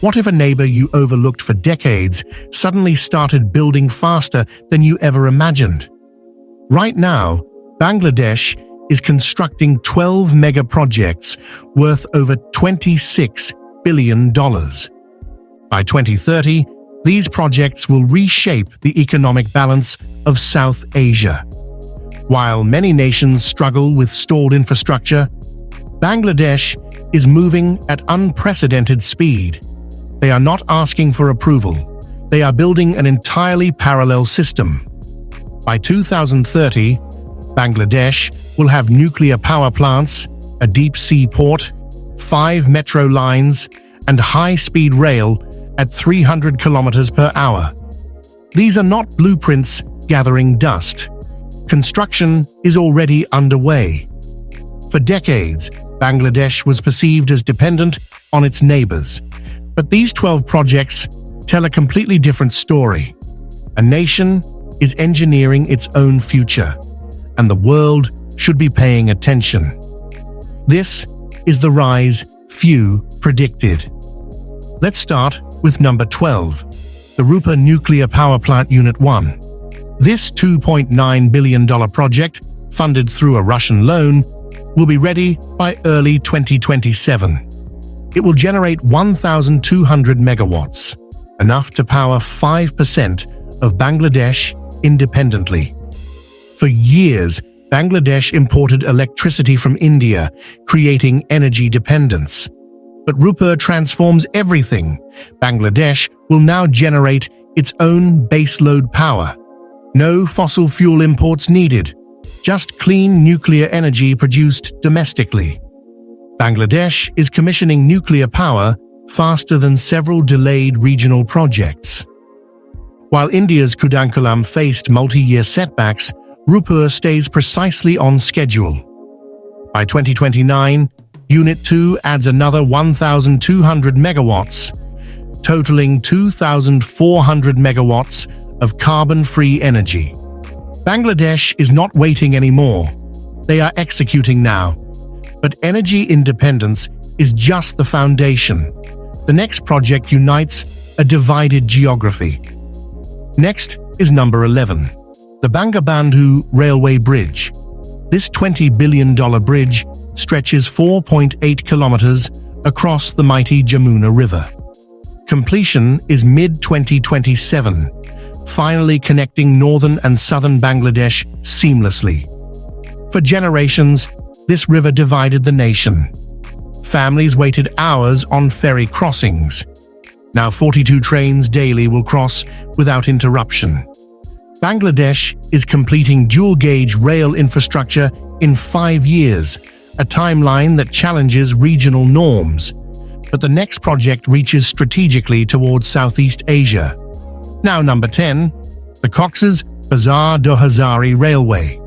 What if a neighbor you overlooked for decades suddenly started building faster than you ever imagined? Right now, Bangladesh is constructing 12 mega projects worth over $26 billion. By 2030, these projects will reshape the economic balance of South Asia. While many nations struggle with stalled infrastructure, Bangladesh is moving at unprecedented speed. They are not asking for approval. They are building an entirely parallel system. By 2030, Bangladesh will have nuclear power plants, a deep-sea port, 5 metro lines, and high-speed rail at 300 kilometers per hour. These are not blueprints gathering dust. Construction is already underway. For decades, Bangladesh was perceived as dependent on its neighbors. But these 12 projects tell a completely different story. A nation is engineering its own future, and the world should be paying attention. This is the rise few predicted. Let's start with number 12, the Rupa Nuclear Power Plant Unit 1. This $2.9 billion project, funded through a Russian loan, will be ready by early 2027. It will generate 1,200 megawatts, enough to power 5% of Bangladesh independently. For years, Bangladesh imported electricity from India, creating energy dependence. But Rupa transforms everything. Bangladesh will now generate its own baseload power. No fossil fuel imports needed, just clean nuclear energy produced domestically. Bangladesh is commissioning nuclear power faster than several delayed regional projects. While India's Kudankulam faced multi-year setbacks, Rupa stays precisely on schedule. By 2029, Unit 2 adds another 1,200 megawatts, totaling 2,400 megawatts of carbon-free energy. Bangladesh is not waiting anymore. They are executing now. But energy independence is just the foundation. The next project unites a divided geography. Next is number 11, the Bangabandhu Railway Bridge. This $20 billion bridge stretches 4.8 kilometers across the mighty Jamuna River. Completion is mid-2027, finally connecting northern and southern Bangladesh seamlessly. For generations, this river divided the nation. Families waited hours on ferry crossings. Now 42 trains daily will cross without interruption. Bangladesh is completing dual-gauge rail infrastructure in 5 years, a timeline that challenges regional norms. But the next project reaches strategically towards Southeast Asia. Now number 10, the Cox's Bazar do Hazari Railway.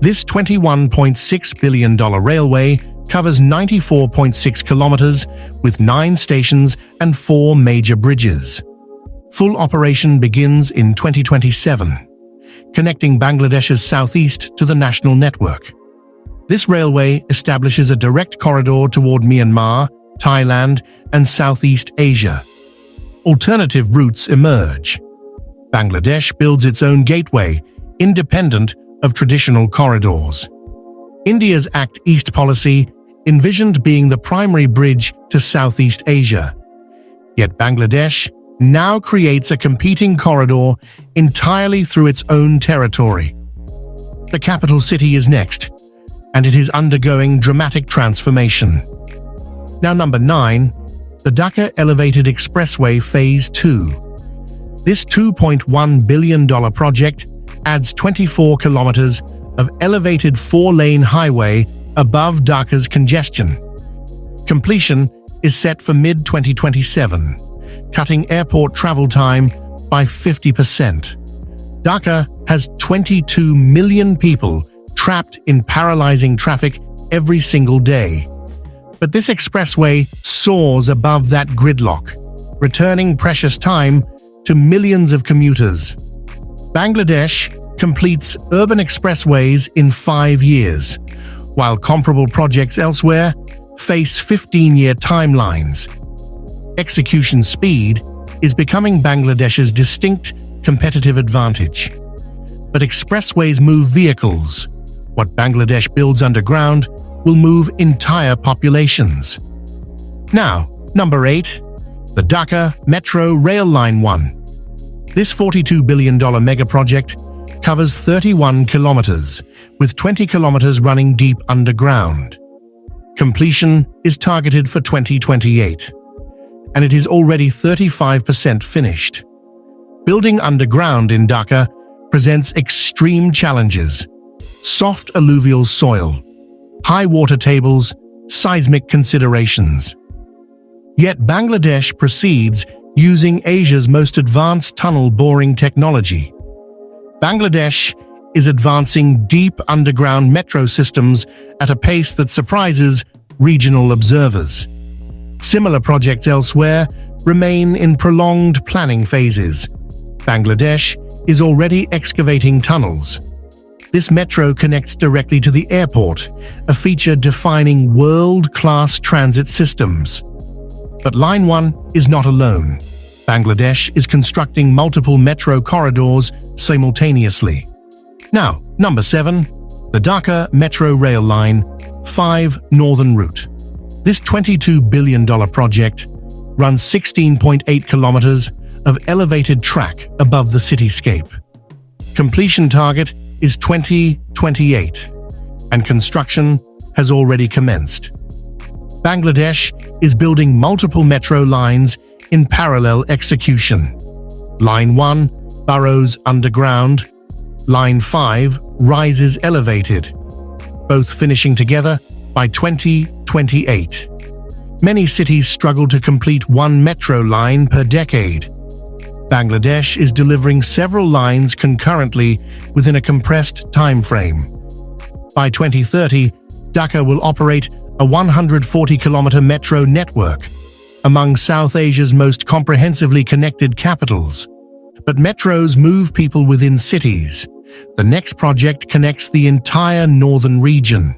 This $21.6 billion railway covers 94.6 kilometers with 9 stations and 4 major bridges. Full operation begins in 2027, connecting Bangladesh's southeast to the national network. This railway establishes a direct corridor toward Myanmar, Thailand, and Southeast Asia. Alternative routes emerge. Bangladesh builds its own gateway, independent of traditional corridors. India's Act East policy envisioned being the primary bridge to Southeast Asia. Yet Bangladesh now creates a competing corridor entirely through its own territory. The capital city is next, and it is undergoing dramatic transformation. Now number 9, the Dhaka Elevated Expressway Phase 2. This $2.1 billion project adds 24 kilometers of elevated 4-lane highway above Dhaka's congestion. Completion is set for mid-2027, cutting airport travel time by 50%. Dhaka has 22 million people trapped in paralyzing traffic every single day. But this expressway soars above that gridlock, returning precious time to millions of commuters. Bangladesh completes urban expressways in 5 years, while comparable projects elsewhere face 15-year timelines. Execution speed is becoming Bangladesh's distinct competitive advantage. But expressways move vehicles. What Bangladesh builds underground will move entire populations. Now, number 8, the Dhaka Metro Rail Line 1. This $42 billion mega-project covers 31 kilometers, with 20 kilometers running deep underground. Completion is targeted for 2028, and it is already 35% finished. Building underground in Dhaka presents extreme challenges: soft alluvial soil, high water tables, seismic considerations. Yet Bangladesh proceeds using Asia's most advanced tunnel boring technology. Bangladesh is advancing deep underground metro systems at a pace that surprises regional observers. Similar projects elsewhere remain in prolonged planning phases. Bangladesh is already excavating tunnels. This metro connects directly to the airport, a feature defining world-class transit systems. But Line 1 is not alone. Bangladesh is constructing multiple metro corridors simultaneously. Now, number 7, the Dhaka Metro Rail Line 5 Northern Route. This $22 billion project runs 16.8 kilometers of elevated track above the cityscape. Completion target is 2028, and construction has already commenced. Bangladesh is building multiple metro lines in parallel execution. Line 1 burrows underground, Line 5 rises elevated, both finishing together by 2028. Many cities struggle to complete one metro line per decade. Bangladesh is delivering several lines concurrently within a compressed time frame. By 2030, Dhaka will operate a 140-kilometer metro network, among South Asia's most comprehensively connected capitals. But metros move people within cities. The next project connects the entire northern region.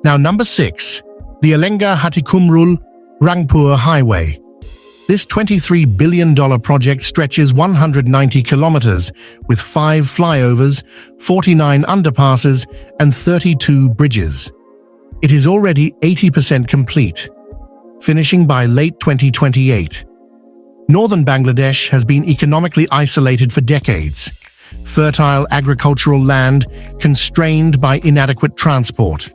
Now, number 6, the Alenga-Hatikumrul Rangpur Highway. This $23 billion project stretches 190 kilometers with 5 flyovers, 49 underpasses, and 32 bridges. It is already 80% complete, finishing by late 2028. Northern Bangladesh has been economically isolated for decades. Fertile agricultural land constrained by inadequate transport.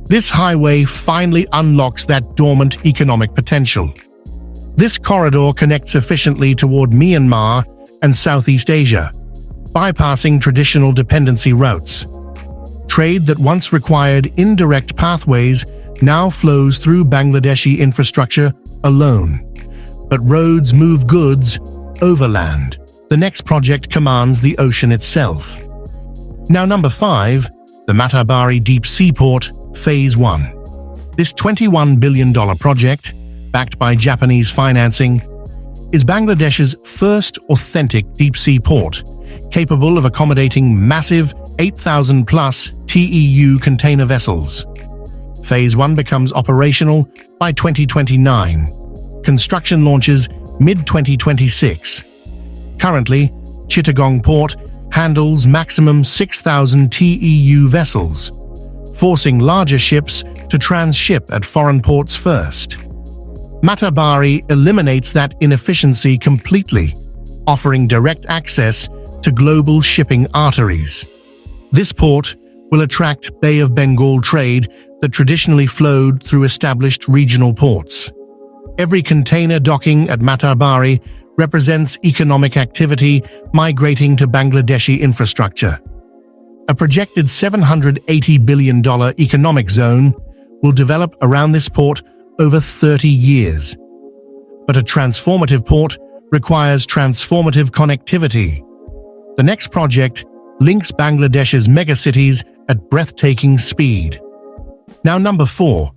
This highway finally unlocks that dormant economic potential. This corridor connects efficiently toward Myanmar and Southeast Asia, bypassing traditional dependency routes. Trade that once required indirect pathways now flows through Bangladeshi infrastructure alone. But roads move goods overland. The next project commands the ocean itself. Now, number 5, the Matabari Deep Seaport Phase 1. This $21 billion project, backed by Japanese financing, is Bangladesh's first authentic deep-sea port, capable of accommodating massive 8,000-plus TEU container vessels. Phase 1 becomes operational by 2029. Construction launches mid-2026. Currently, Chittagong Port handles maximum 6,000 TEU vessels, forcing larger ships to transship at foreign ports first. Matabari eliminates that inefficiency completely, offering direct access to global shipping arteries. This port will attract Bay of Bengal trade that traditionally flowed through established regional ports. Every container docking at Matabari represents economic activity migrating to Bangladeshi infrastructure. A projected $780 billion economic zone will develop around this port over 30 years. But a transformative port requires transformative connectivity. The next project links Bangladesh's megacities at breathtaking speed. Now, number 4,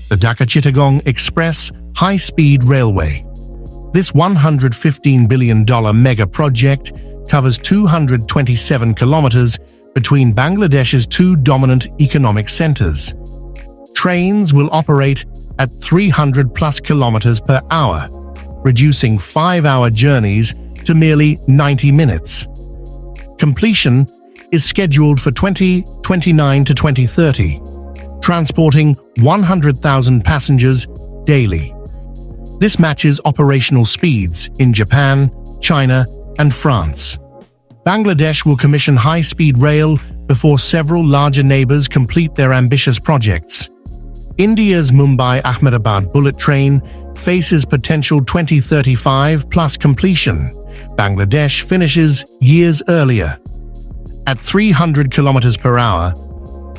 the Dhaka-Chittagong Express High-Speed Railway. This $115 billion mega-project covers 227 kilometers between Bangladesh's two dominant economic centers. Trains will operate at 300-plus kilometers per hour, reducing 5-hour journeys to merely 90 minutes. Completion is scheduled for 2029 to 2030, transporting 100,000 passengers daily. This matches operational speeds in Japan, China, and France. Bangladesh will commission high-speed rail before several larger neighbors complete their ambitious projects. India's Mumbai-Ahmedabad bullet train faces potential 2035 plus completion. Bangladesh finishes years earlier. At 300 kilometers per hour,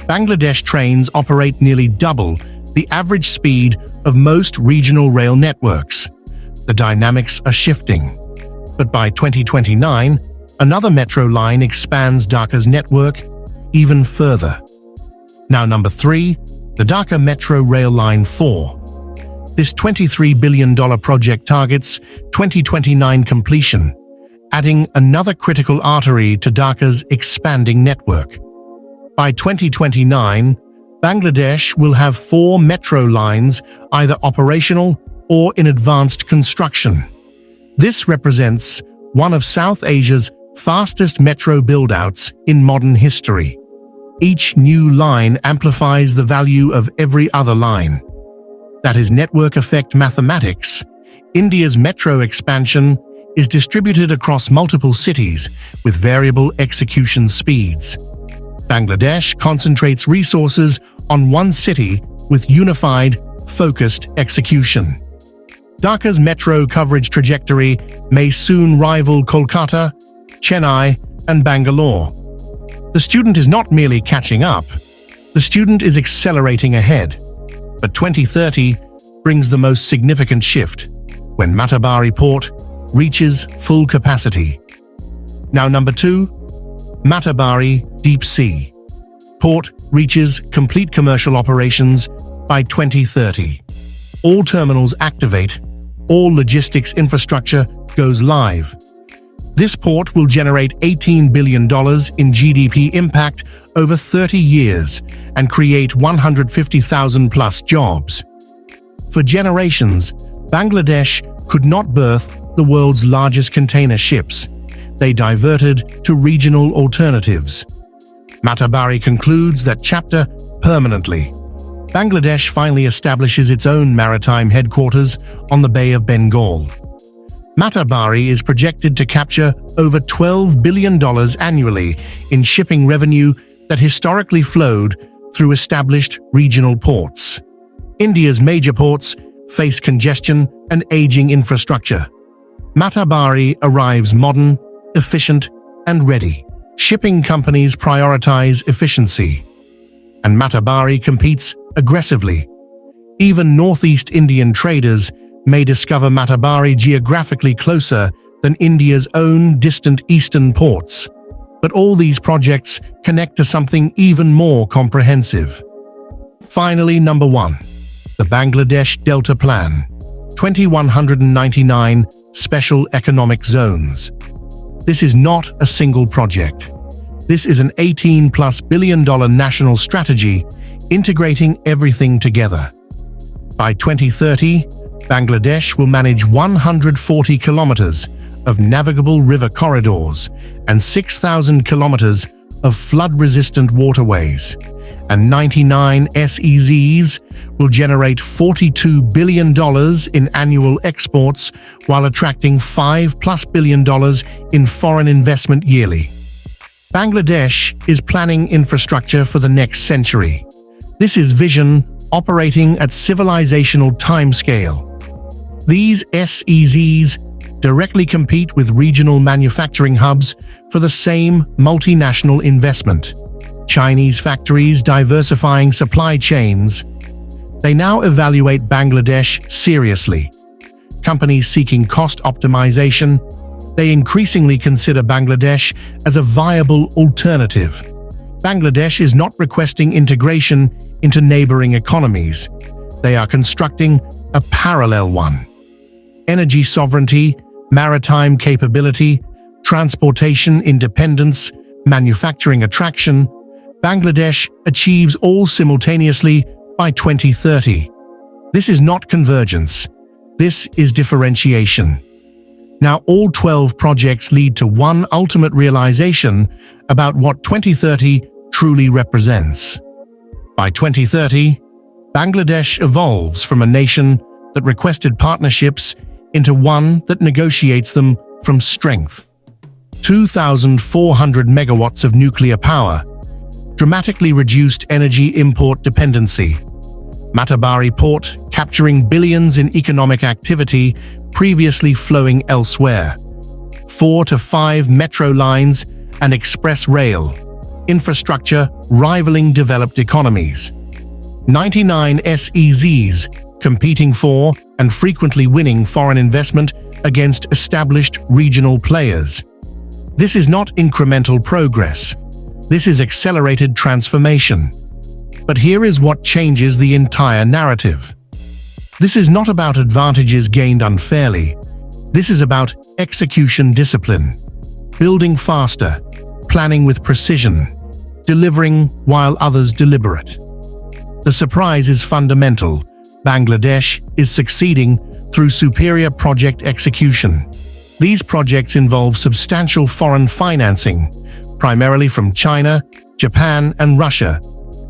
Bangladesh trains operate nearly double the average speed of most regional rail networks. The dynamics are shifting. But by 2029, another metro line expands Dhaka's network even further. Now number 3, the Dhaka Metro Rail Line 4. This $23 billion project targets 2029 completion, adding another critical artery to Dhaka's expanding network. By 2029, Bangladesh will have 4 metro lines either operational or in advanced construction. This represents one of South Asia's fastest metro build-outs in modern history. Each new line amplifies the value of every other line. That is network effect mathematics. India's metro expansion is distributed across multiple cities with variable execution speeds. Bangladesh concentrates resources on one city with unified, focused execution. Dhaka's metro coverage trajectory may soon rival Kolkata, Chennai, and Bangalore. The student is not merely catching up, the student is accelerating ahead. But 2030 brings the most significant shift, when Matabari port reaches full capacity. Now number 2, Matabari Deep Sea. Port reaches complete commercial operations by 2030. All terminals activate, all logistics infrastructure goes live. This port will generate $18 billion in GDP impact over 30 years and create 150,000 plus jobs. For generations, Bangladesh could not berth the world's largest container ships. They diverted to regional alternatives. Matabari concludes that chapter permanently. Bangladesh finally establishes its own maritime headquarters on the Bay of Bengal. Matabari is projected to capture over $12 billion annually in shipping revenue that historically flowed through established regional ports. India's major ports face congestion and aging infrastructure. Matabari arrives modern, efficient, and ready. Shipping companies prioritize efficiency, and Matabari competes aggressively. Even Northeast Indian traders may discover Matabari geographically closer than India's own distant eastern ports. But all these projects connect to something even more comprehensive. Finally, number 1, the Bangladesh Delta Plan, 2199 Special Economic Zones. This is not a single project. This is an $18+ billion national strategy integrating everything together. By 2030, Bangladesh will manage 140 kilometers of navigable river corridors and 6,000 kilometers of flood-resistant waterways, and 99 SEZs will generate $42 billion in annual exports while attracting $5+ billion in foreign investment yearly. Bangladesh is planning infrastructure for the next century. This is vision operating at civilizational timescale. These SEZs directly compete with regional manufacturing hubs for the same multinational investment. Chinese factories diversifying supply chains. They now evaluate Bangladesh seriously. Companies seeking cost optimization, they increasingly consider Bangladesh as a viable alternative. Bangladesh is not requesting integration into neighboring economies. They are constructing a parallel one. Energy sovereignty, maritime capability, transportation independence, manufacturing attraction, Bangladesh achieves all simultaneously by 2030. This is not convergence. This is differentiation. Now all 12 projects lead to one ultimate realization about what 2030 truly represents. By 2030, Bangladesh evolves from a nation that requested partnerships into one that negotiates them from strength. 2,400 megawatts of nuclear power, dramatically reduced energy import dependency. Matabari port capturing billions in economic activity previously flowing elsewhere. 4 to 5 metro lines and express rail. Infrastructure rivaling developed economies. 99 SEZs competing for and frequently winning foreign investment against established regional players. This is not incremental progress. This is accelerated transformation. But here is what changes the entire narrative. This is not about advantages gained unfairly. This is about execution discipline, building faster, planning with precision, delivering while others deliberate. The surprise is fundamental. Bangladesh is succeeding through superior project execution. These projects involve substantial foreign financing, primarily from China, Japan, and Russia.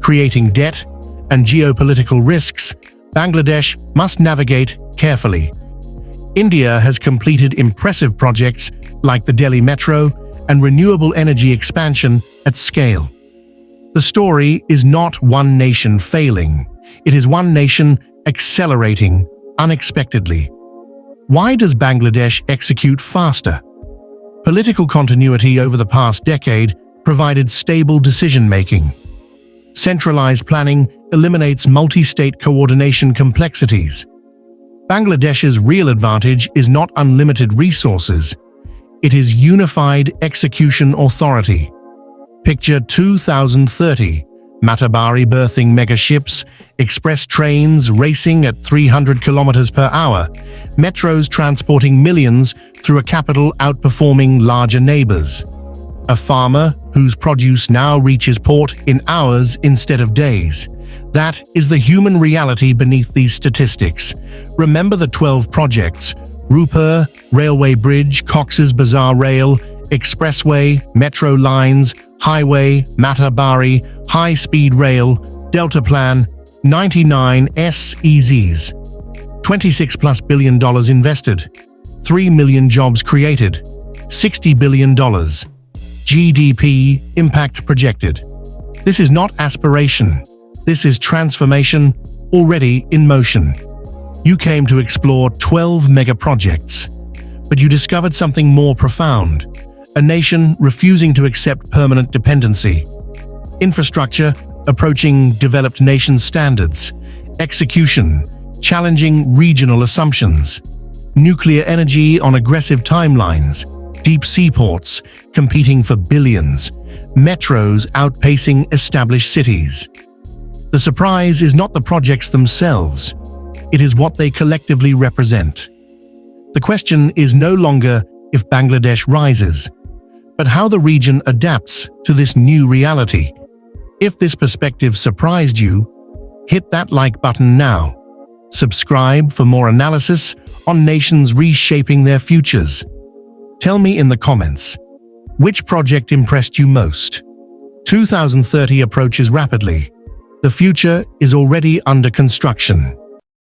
Creating debt and geopolitical risks, Bangladesh must navigate carefully. India has completed impressive projects like the Delhi Metro and renewable energy expansion at scale. The story is not one nation failing. It is one nation accelerating unexpectedly. Why does Bangladesh execute faster? Political continuity over the past decade provided stable decision-making. Centralized planning eliminates multi-state coordination complexities. Bangladesh's real advantage is not unlimited resources. It is unified execution authority. Picture 2030, Matabari berthing megaships, express trains racing at 300 kilometers per hour, metros transporting millions through a capital outperforming larger neighbors. A farmer whose produce now reaches port in hours instead of days. That is the human reality beneath these statistics. Remember the 12 projects: Rupur, Railway Bridge, Cox's Bazar Rail, Expressway, Metro Lines, Highway, Matabari, High-Speed Rail, Delta Plan, 99 SEZs. $26+ billion invested, 3 million jobs created, $60 billion. GDP impact projected. This is not aspiration. This is transformation already in motion. You came to explore 12 mega projects, but you discovered something more profound. A nation refusing to accept permanent dependency. Infrastructure approaching developed nation standards. Execution challenging regional assumptions. Nuclear energy on aggressive timelines. Deep seaports competing for billions. Metros outpacing established cities. The surprise is not the projects themselves. It is what they collectively represent. The question is no longer if Bangladesh rises, but how the region adapts to this new reality. If this perspective surprised you, hit that like button now. Subscribe for more analysis on nations reshaping their futures. Tell me in the comments, which project impressed you most? 2030 approaches rapidly. The future is already under construction.